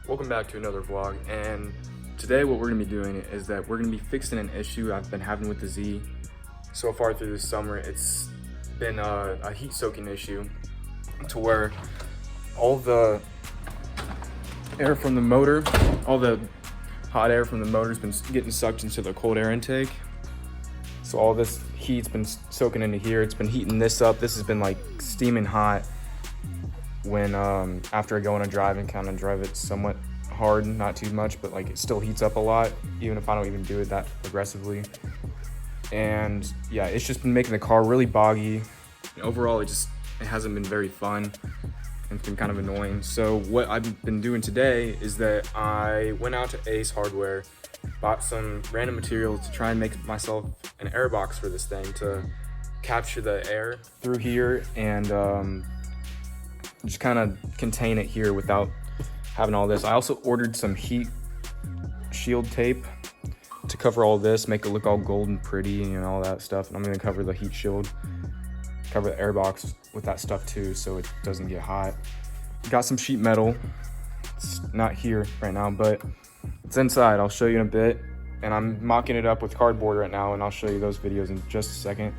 Welcome back to another vlog, and today what we're going to be doing is that we're going to be fixing an issue I've been having with the Z. So far through this summer, it's been a heat soaking issue to where all the air from the motor, all the hot air from the motor has been getting sucked into the cold air intake. So all this heat's been soaking into here. It's been heating this up. This has been like steaming hot when after I go on a drive and kind of drive it somewhat hard, not too much, but like it still heats up a lot, even if I don't even do it that aggressively. And yeah, it's just been making the car really boggy. And overall, it hasn't been very fun, and it's been kind of annoying. So what I've been doing today is that I went out to Ace Hardware, bought some random materials to try and make myself an airbox for this thing to capture the air through here and just kind of contain it here without having all this. I also ordered some heat shield tape to cover all this, make it look all gold and pretty and all that stuff. And I'm gonna cover the heat shield, cover the airbox with that stuff too, so it doesn't get hot. Got some sheet metal. It's not here right now, but it's inside. I'll show you in a bit. And I'm mocking it up with cardboard right now, and I'll show you those videos in just a second.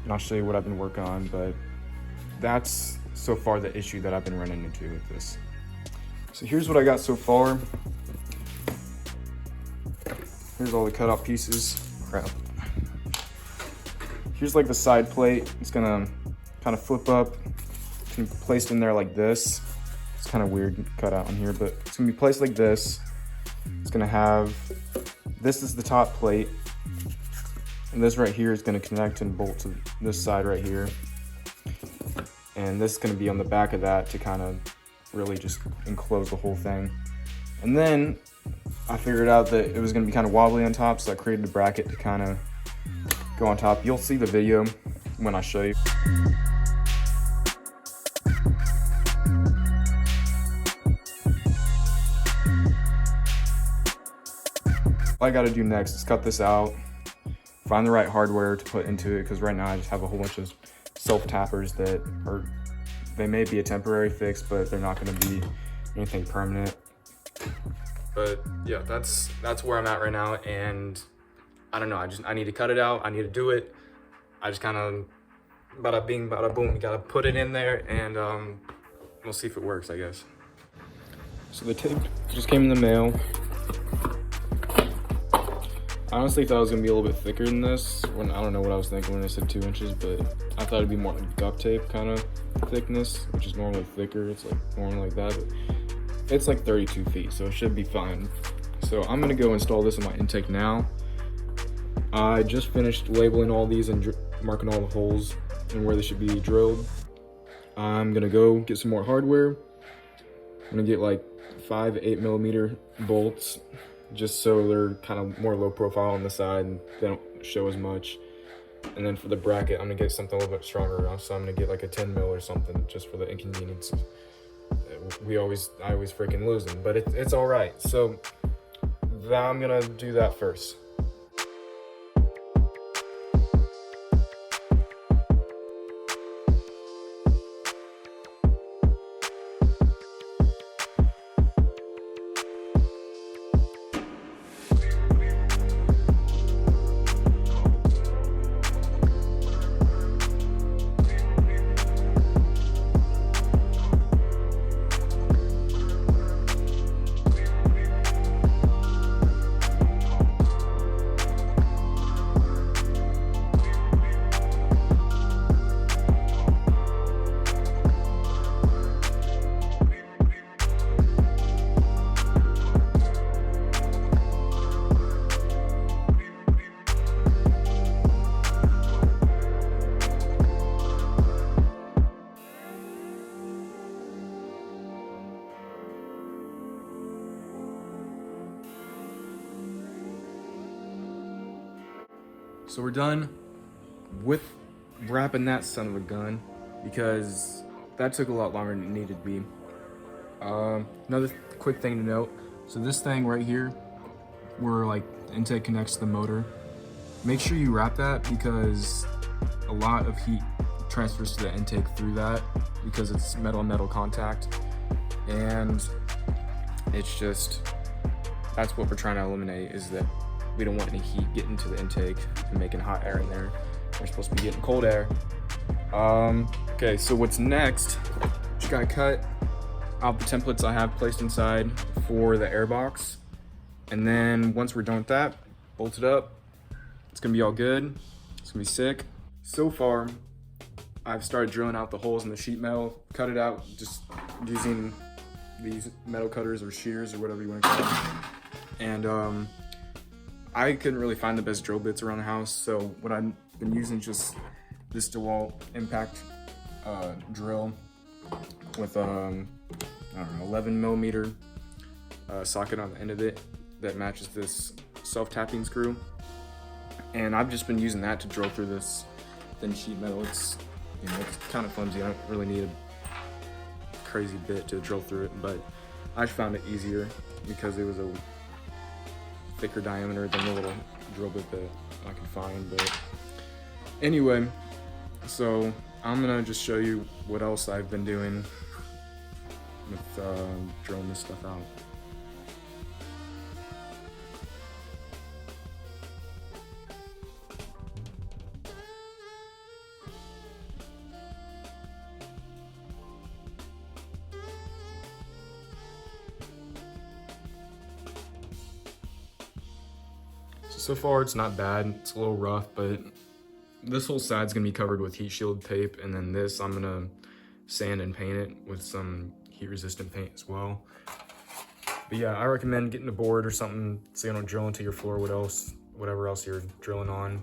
And I'll show you what I've been working on, but that's so far the issue that I've been running into with this. So here's what I got so far. Here's all the cut out pieces. Crap. Here's like the side plate. It's gonna kind of flip up. It's gonna be placed in there like this. It's kind of weird cut out on here, but it's gonna be placed like this. It's gonna have, this is the top plate, and this right here is gonna connect and bolt to this side right here. And this is gonna be on the back of that to kind of really just enclose the whole thing. And then I figured out that it was gonna be kind of wobbly on top, so I created a bracket to kind of go on top. You'll see the video when I show you. All I gotta do next is cut this out, find the right hardware to put into it, because right now I just have a whole bunch of self-tappers that are, they may be a temporary fix, but they're not gonna be anything permanent. But yeah, that's where I'm at right now, and I don't know, I need to cut it out, I need to do it. I just kind of, bada bing, bada boom, you gotta put it in there, and we'll see if it works, I guess. So the tape just came in the mail. I honestly thought it was gonna be a little bit thicker than this. I don't know what I was thinking when I said 2 inches, but I thought it'd be more like duct tape kind of thickness, which is normally thicker. It's like normally like that, but it's like 32 feet, so it should be fine. So I'm gonna go install this in my intake now. I just finished labeling all these and marking all the holes and where they should be drilled. I'm gonna go get some more hardware. I'm gonna get like 5 8mm bolts, just so they're kind of more low profile on the side and they don't show as much. And then for the bracket, I'm gonna get something a little bit stronger, so I'm gonna get like a 10 mil or something, just for the inconvenience. I always freaking lose them, but it's all right. So I'm gonna do that first. So we're done with wrapping that son of a gun, because that took a lot longer than it needed to be. Another quick thing to note, so this thing right here, where like the intake connects to the motor, make sure you wrap that, because a lot of heat transfers to the intake through that, because it's metal on metal contact. And It's just, that's what we're trying to eliminate, is that we don't want any heat getting to the intake and making hot air in there. We're supposed to be getting cold air. Okay, so what's next? Just gotta cut out the templates I have placed inside for the airbox. And then once we're done with that, bolt it up. It's gonna be all good. It's gonna be sick. So far, I've started drilling out the holes in the sheet metal, cut it out just using these metal cutters or shears or whatever you want to call them. And I couldn't really find the best drill bits around the house, so what I've been using is just this DeWalt impact drill with I don't know, 11 millimeter socket on the end of it that matches this self-tapping screw. And I've just been using that to drill through this thin sheet metal. It's, you know, it's kind of flimsy. I don't really need a crazy bit to drill through it, but I just found it easier because it was a thicker diameter than the little drill bit that I could find. But anyway, so I'm gonna just show you what else I've been doing with drilling this stuff out. So far it's not bad, it's a little rough, but this whole side's gonna be covered with heat shield tape, and then this I'm gonna sand and paint it with some heat resistant paint as well. But yeah, I recommend getting a board or something so you don't drill into your floor, whatever else you're drilling on.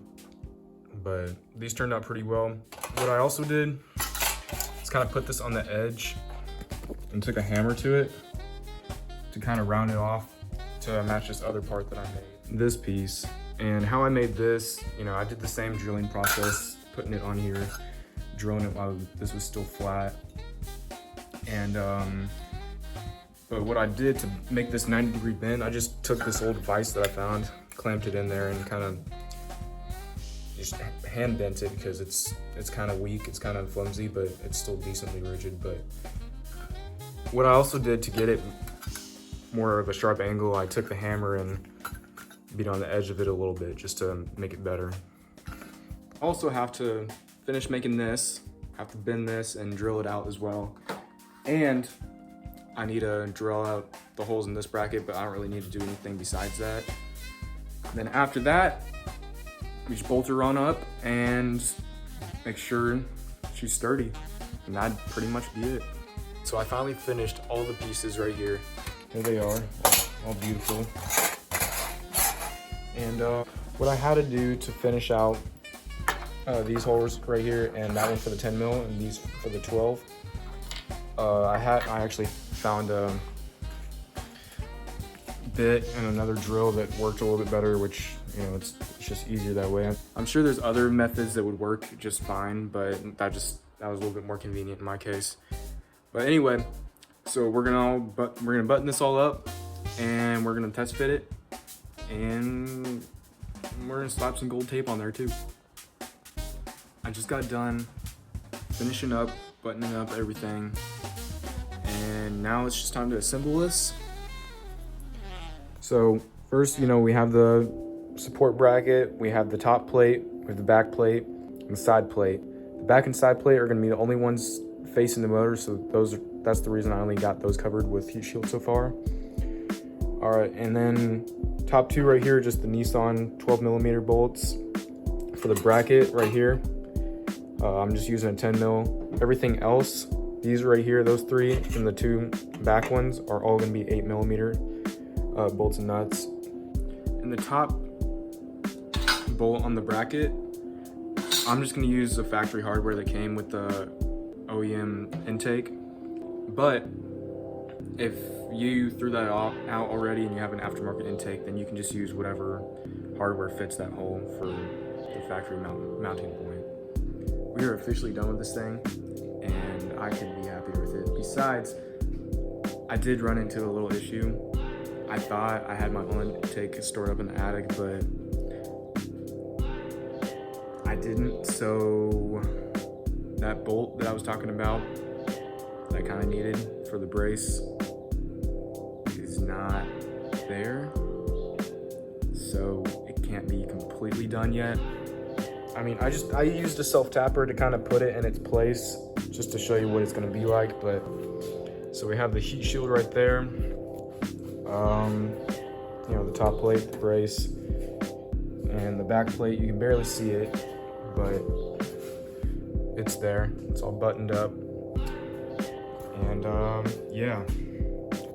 But these turned out pretty well. What I also did is kind of put this on the edge and took a hammer to it to kind of round it off to match this other part that I made. This piece. And how I made this, you know, I did the same drilling process, putting it on here, drilling it while this was still flat. And but what I did to make this 90-degree bend, I just took this old vise that I found, clamped it in there, and kind of just hand bent it because it's kind of weak, it's kind of flimsy, but it's still decently rigid. But what I also did to get it more of a sharp angle, I took the hammer and beat on the edge of it a little bit just to make it better. Also have to finish making this, have to bend this and drill it out as well. And I need to drill out the holes in this bracket, but I don't really need to do anything besides that. Then after that, we just bolt her on up and make sure she's sturdy. And that'd pretty much be it. So I finally finished all the pieces right here. Here they are, all beautiful. And what I had to do to finish out these holes right here, and that one for the 10 mil and these for the 12, I actually found a bit and another drill that worked a little bit better, which, you know, it's just easier that way. I'm sure there's other methods that would work just fine, but that was a little bit more convenient in my case. But anyway, so we're gonna button this all up and we're gonna test fit it. And we're gonna slap some gold tape on there too. I just got done finishing up, buttoning up everything. And now it's just time to assemble this. So first, you know, we have the support bracket, we have the top plate, we have the back plate, and the side plate. The back and side plate are gonna be the only ones facing the motor, so that's the reason I only got those covered with heat shield so far. All right, and then top two right here, just the Nissan 12mm bolts. For the bracket right here, I'm just using a 10 mil. Everything else, these right here, those three, and the two back ones are all gonna be 8mm bolts and nuts. And the top bolt on the bracket, I'm just gonna use the factory hardware that came with the OEM intake. But if you threw that out already and you have an aftermarket intake, then you can just use whatever hardware fits that hole for the factory mounting point. We are officially done with this thing, and I could be happy with it. Besides, I did run into a little issue. I thought I had my own intake stored up in the attic, but I didn't. So that bolt that I was talking about that I kind of needed for the brace is not there, so it can't be completely done yet. I mean, I used a self-tapper to kind of put it in its place, just to show you what it's gonna be like. But so we have the heat shield right there, you know, the top plate, the brace, and the back plate. You can barely see it, but it's there. It's all buttoned up. And yeah,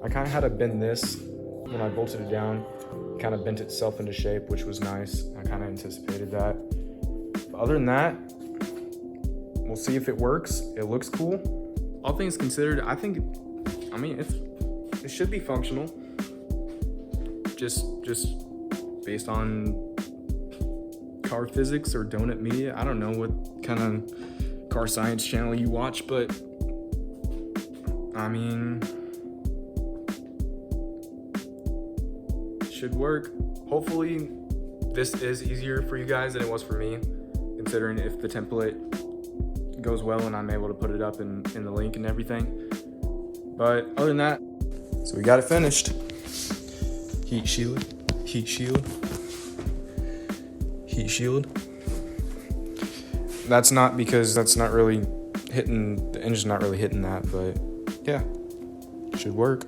I kind of had to bend this when I bolted it down. It kind of bent itself into shape, which was nice. I kind of anticipated that. But other than that, we'll see if it works. It looks cool. All things considered, I mean, it should be functional. Just based on car physics or donut media. I don't know what kind of car science channel you watch, but I mean, it should work. Hopefully this is easier for you guys than it was for me, considering if the template goes well and I'm able to put it up in the link and everything. But other than that, so we got it finished. Heat shield, heat shield, heat shield. That's not because that's not really hitting, the engine's not really hitting that, but yeah, should work.